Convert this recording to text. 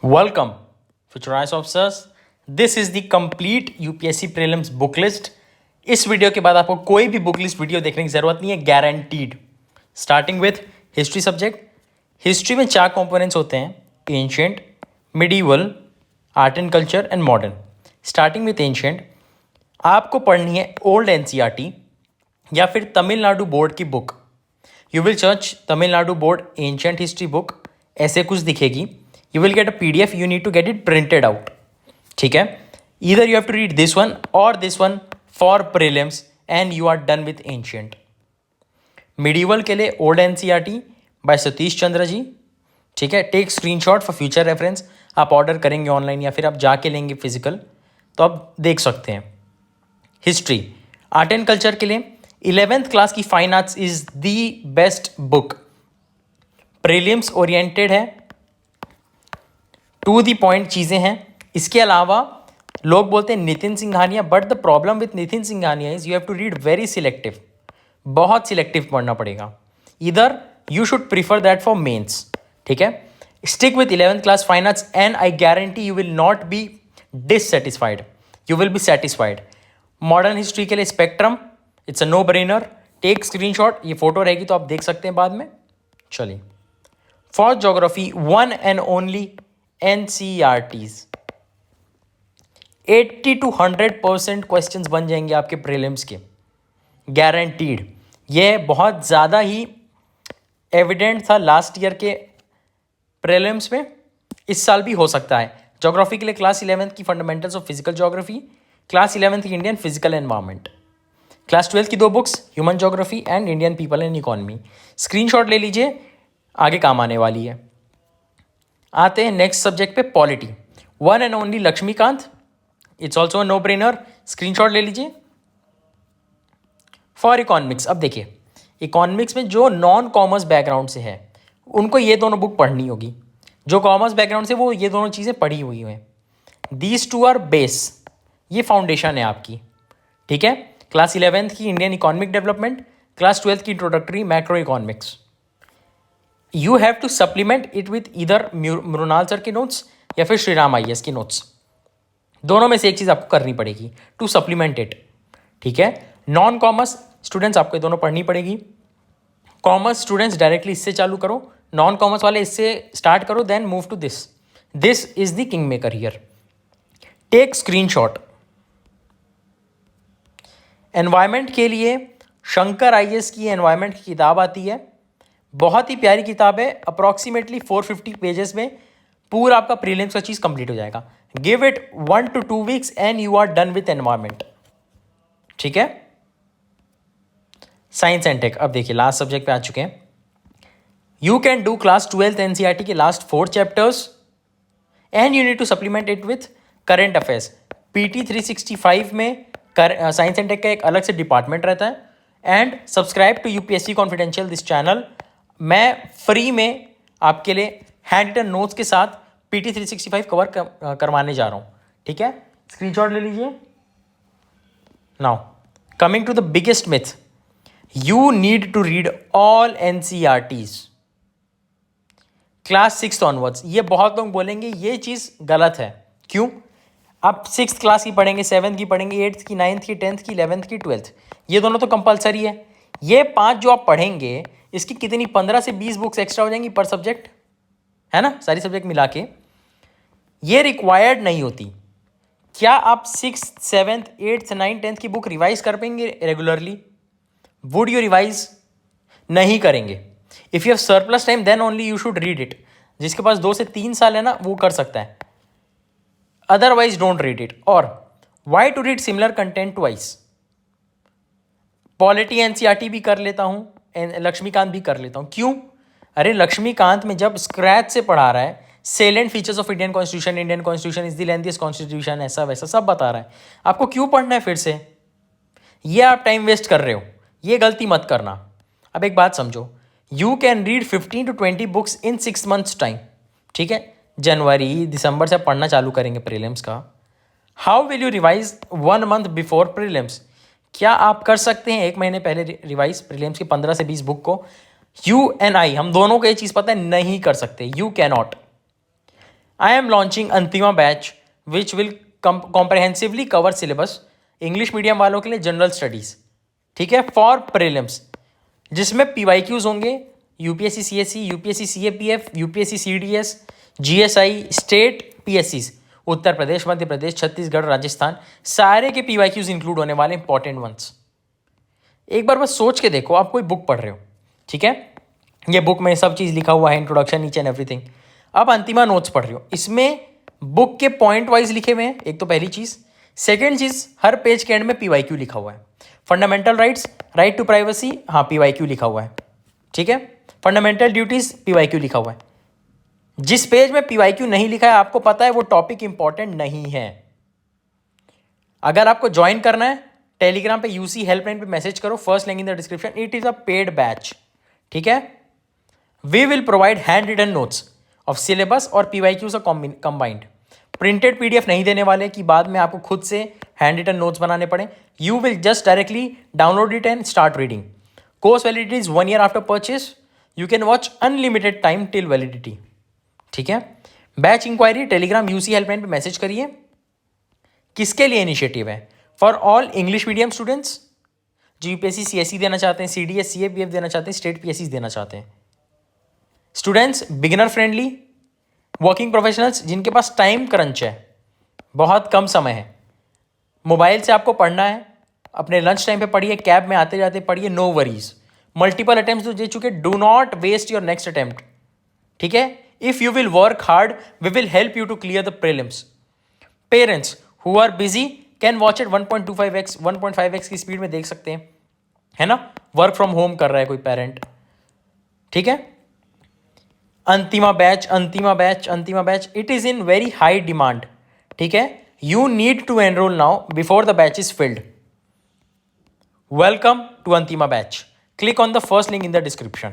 Welcome, future IAS officers. This is the complete UPSC prelims book list. इस video के बाद आपको कोई भी बुक लिस्ट वीडियो देखने की जरूरत नहीं है, guaranteed. Starting with history subject. History में 4 कंपोनेंट्स होते हैं: ancient, medieval, art and culture and modern. Starting with ancient, आपको पढ़नी है ओल्ड एनसीईआरटी या फिर तमिलनाडु बोर्ड की book. You will search Tamil Nadu board ancient history book, ऐसे कुछ दिखेगी. You will get a PDF. You need to get it printed out. ठीक है. Either you have to read this one or this one for prelims and you are done with ancient. Medieval के लिए old NCERT by Satish Chandra ji. ठीक है. Take screenshot for future reference. आप order करेंगे online या फिर आप जाके लेंगे फिजिकल तो आप देख सकते हैं. हिस्ट्री, आर्ट एंड कल्चर के लिए 11th क्लास की fine arts is the best book. Prelims oriented है, टू दी पॉइंट चीज़ें हैं. इसके अलावा लोग बोलते हैं Nitin Singhania, but the problem with Nitin Singhania is you have to read very selective. बहुत सिलेक्टिव पढ़ना पड़ेगा. इधर you should prefer that for mains. ठीक है. Stick with 11th class fine arts and I guarantee you will not be dissatisfied, you will be satisfied. Modern history के लिए Spectrum, it's a no brainer. Take screenshot, ये photo रहेगी तो आप देख सकते हैं बाद में. चलिए, for geography one and only NCERTs. 80 to 100% questions बन जाएंगे आपके प्रीलिम्स के, गारंटीड. ये बहुत ज़्यादा ही एविडेंट था लास्ट ईयर के प्रीलिम्स में, इस साल भी हो सकता है. ज्योग्राफी के लिए क्लास 11th की fundamentals of physical geography, class 11th की Indian physical environment, class 12th की 2 books human geography and Indian people and economy. Screenshot ले लीजिए, आगे काम आने वाली है. आते हैं नेक्स्ट सब्जेक्ट पे, polity. One and only Laxmikanth, it's also no brainer. Screenshot ले लीजिए. फॉर इकोनॉमिक्स, अब देखिए इकोनॉमिक्स में जो नॉन कॉमर्स बैकग्राउंड से है उनको ये दोनों बुक पढ़नी होगी. जो कॉमर्स बैकग्राउंड से वो ये दोनों चीज़ें पढ़ी हुई हैं. दीज टू आर बेस, ये फाउंडेशन है आपकी. ठीक है. क्लास 11th की Indian economic development, class 12th की introductory macro economics. You have to supplement it with इधर मृणाल सर के नोट्स या फिर श्रीराम IAS की नोट्स. दोनों में से एक चीज़ आपको करनी पड़ेगी टू सप्लीमेंट इट. ठीक है. नॉन कॉमर्स स्टूडेंट्स आपको ये दोनों पढ़नी पड़ेगी. कॉमर्स स्टूडेंट्स डायरेक्टली इससे चालू करो, नॉन कॉमर्स वाले इससे स्टार्ट करो, then move to this. This is the king maker here. Take screenshot. Environment के लिए शंकर IAS की एनवायरमेंट की किताब आती है, बहुत ही प्यारी किताब है. अप्रॉक्सीमेटली 450 पेजेस में पूरा आपका प्रीलिम्स का चीज़ कंप्लीट हो जाएगा. Give it 1 to 2 weeks and you are done with environment. ठीक है. साइंस एंड टेक, अब देखिए लास्ट सब्जेक्ट पे आ चुके हैं. You can do class 12th NCERT के last 4 chapters and you need to supplement it with current affairs. PT 365 में साइंस एंड टेक का एक अलग से डिपार्टमेंट रहता है. And subscribe to UPSC confidential this channel. मैं फ्री में आपके लिए हैंड रिटन नोट्स के साथ PT 365 कवर करवाने जा रहा हूँ. ठीक है. स्क्रीनशॉट ले लीजिए. Now coming to the biggest myth, you need to read all NCERTs class 6th onwards. ये बहुत लोग बोलेंगे ये चीज़ गलत है. क्यों? आप 6th क्लास की पढ़ेंगे, 7th की पढ़ेंगे, 8th की, 9th की, 10th की, 11th की, 12th, ये दोनों तो कंपलसरी है. ये 5 जो आप पढ़ेंगे इसकी कितनी 15 से 20 बुक्स एक्स्ट्रा हो जाएंगी पर सब्जेक्ट, है ना, सारी सब्जेक्ट मिला के. ये रिक्वायर्ड नहीं होती. क्या आप 6th 7th 8th 9th 10th की बुक रिवाइज कर पाएंगे रेगुलरली? Would you revise? नहीं करेंगे. If you have surplus time then only you should read it. जिसके पास 2 से 3 साल है ना वो कर सकता है, अदरवाइज डोंट रीड इट. और why to read similar content twice? Polity NCERT भी कर लेता हूँ, लक्ष्मीकांत भी कर लेता हूँ. क्यों? अरे लक्ष्मीकांत में जब स्क्रैच से पढ़ा रहा है, salient features of Indian constitution is the lengthiest constitution, ऐसा वैसा सब बता रहा है. आपको क्यों पढ़ना है फिर से? ये आप टाइम वेस्ट कर रहे हो, ये गलती मत करना. अब एक बात समझो, you can read 15 to 20 books in 6 months time. ठीक है. जनवरी दिसंबर से पढ़ना चालू करेंगे प्रीलिम्स का. How will you revise 1 month before prelims? क्या आप कर सकते हैं 1 महीने पहले रिवाइज प्रीलिम्स की 15 से 20 बुक को? यू एंड आई, हम दोनों को ये चीज़ पता है, नहीं कर सकते. You can not. I am launching Antima batch which will comprehensively cover syllabus English medium वालों के लिए जनरल स्टडीज़, ठीक है, फॉर प्रीलिम्स, जिसमें PYQs होंगे UPSC CSE, UPSC CAPF, UPSC CDS, GSI, state PSCs, Uttar Pradesh, Madhya Pradesh, Chhattisgarh, Rajasthan, सारे के PYQs इंक्लूड होने वाले इंपॉर्टेंट वंस। एक बार बस सोच के देखो, आप कोई बुक पढ़ रहे हो, ठीक है, ये बुक में सब चीज़ लिखा हुआ है, इंट्रोडक्शन ईच एंड एवरीथिंग। अब अंतिमा नोट्स पढ़ रहे हो, इसमें बुक के पॉइंट वाइज लिखे हुए हैं, एक तो पहली चीज़। सेकेंड चीज़, हर पेज के एंड में PYQ लिखा हुआ है। Fundamental rights, right to privacy, हाँ PYQ लिखा हुआ है, ठीक है। फंडामेंटल ड्यूटीज, PYQ लिखा हुआ है। जिस पेज में PYQ नहीं लिखा है, आपको पता है वो टॉपिक इंपॉर्टेंट नहीं है। अगर आपको ज्वाइन करना है, टेलीग्राम पे UC हेल्पलाइन पे मैसेज करो, first link in the description. It is a paid batch, ठीक है। We will provide handwritten notes of syllabus और PYQ से कंबाइंड। प्रिंटेड PDF नहीं देने वाले कि बाद में आपको खुद से हैंड रिटन नोट्स बनाने पड़े। You will just directly download it and start reading. Course validity is 1 year after purchase. You can watch unlimited time till validity, ठीक है। Batch inquiry Telegram UC helpline पे मैसेज करिए। किसके लिए initiative है? For all English medium students जो UPSC CSE देना चाहते हैं, CDS CAPF देना चाहते हैं, स्टेट PSCs देना चाहते हैं, students beginner friendly, working professionals जिनके पास टाइम क्रंच है, बहुत कम समय है, मोबाइल से आपको पढ़ना है, अपने लंच टाइम पे पढ़िए, कैब में आते जाते पढ़िए, नो वरीज। मल्टीपल अटेम्प्ट जो दे चुके, do not waste your next attempt, ठीक है। If you will work hard, we will help you to clear the prelims. Parents who are busy can watch it 1.25x 1.5x की speed में देख सकते हैं, है ना। वर्क फ्रॉम होम कर रहा है कोई पेरेंट, ठीक है। Antima batch, Antima batch, Antima batch, it is in very high demand, ठीक है। You need to enroll now before the batch is filled. Welcome to Antima batch. Click on the first link in the description.